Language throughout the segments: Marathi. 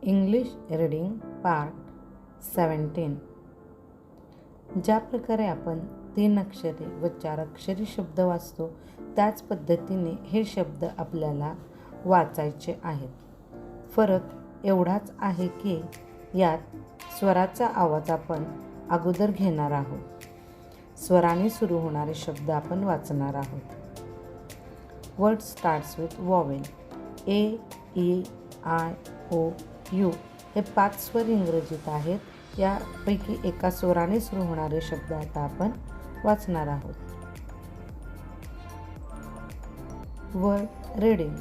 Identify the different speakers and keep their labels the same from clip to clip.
Speaker 1: English reading part 17. ज्या प्रकारे आपण 3 अक्षरे व 4 अक्षरी शब्द वाचतो त्याच पद्धतीने हे शब्द आपल्याला वाचायचे आहेत. फरक एवढाच आहे की यात स्वराचा आवाज आपण अगोदर घेणार आहोत. स्वराने सुरू होणारे शब्द आपण वाचणार आहोत. Word starts with vowel. A, E, I, O, U हे 5 स्वर इंग्रजीत आहेत. यापैकी एका स्वराने सुरू होणारे शब्द आता आपण वाचणार आहोत. Word reading.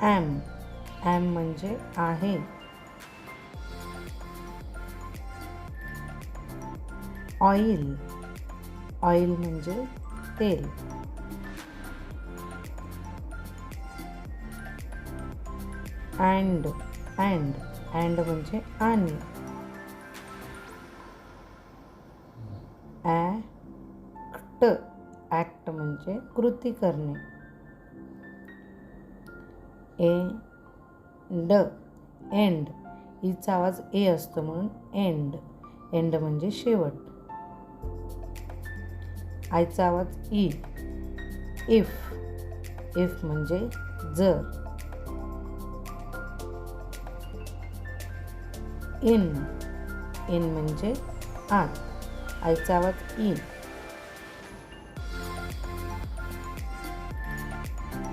Speaker 1: ॲम. ॲम म्हणजे आहे. ऑइल. ऑइल म्हणजे तेल. अँड. अँड. अँड म्हणजे आणि. ॲक्ट. ॲक्ट म्हणजे कृती करणे. एंड. एंड. ईचा आवाज ए असतो म्हणून एंड. एंड म्हणजे शेवट. आयचा आवाज ई. इफ. इफ म्हणजे जर. इन. इन म्हणजे आत. आयचा आवाज ई.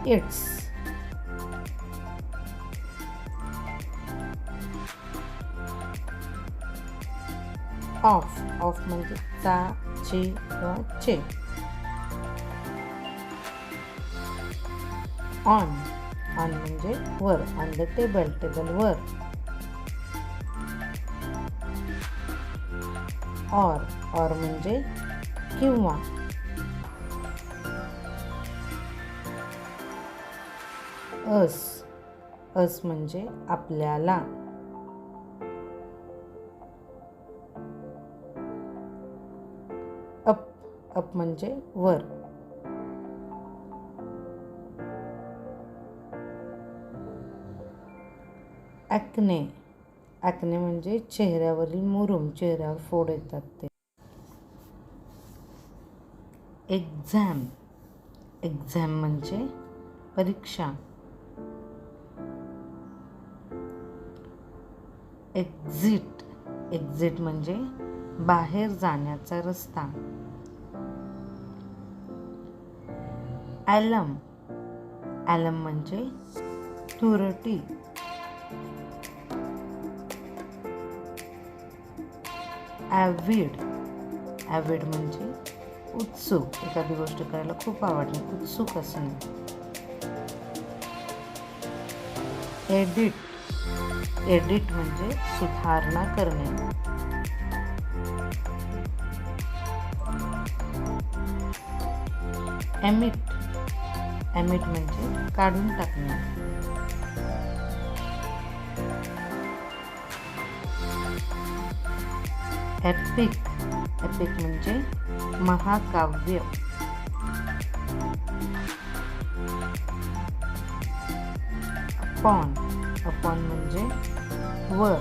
Speaker 1: इट्स. ऑफ. ऑफ म्हणजे चा, ची किंवा चे. ऑन. ऑन म्हणजे वर. On the table. टेबल वर. ऑर. ऑर म्हणजे किंवा. अस. अस म्हणजे आपल्याला. अप. अप म्हणजे वर. ॲक्ने. ॲक्ने म्हणजे चेहऱ्यावरील मुरूम. चेहऱ्यावर फोड येतात ते. एक्झाम. एक्झाम म्हणजे परीक्षा. एक्झिट. एक्झिट म्हणजे बाहेर जाण्याचा रस्ता. ॲलम. ॲलम म्हणजे तुरटी. ॲव्हिड. ॲव्हिड म्हणजे उत्सुक. एखादी गोष्ट करायला खूप आवडणे, उत्सुक असणे. एडिट. एडिट म्हणजे सुधारणा करणे. एमिट. एमिट म्हणजे काढून टाकणे. एपिक. एपिक म्हणजे महाकाव्य. अपॉन. अपॉन म्हणजे वर.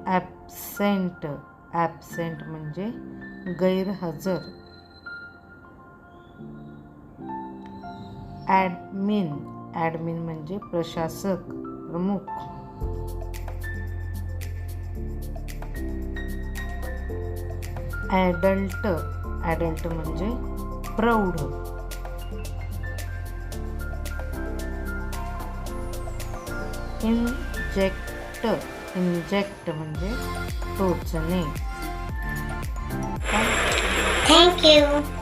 Speaker 1: ॲब्सेंट. ॲब्सेंट म्हणजे गैरहजर. ॲडमिन. ॲडमिन म्हणजे प्रशासक, प्रमुख. ॲडल्ट. ॲडल्ट म्हणजे प्रौढ. इंजेक्ट. इंजेक्ट म्हणजे टोचणे.
Speaker 2: Thank you.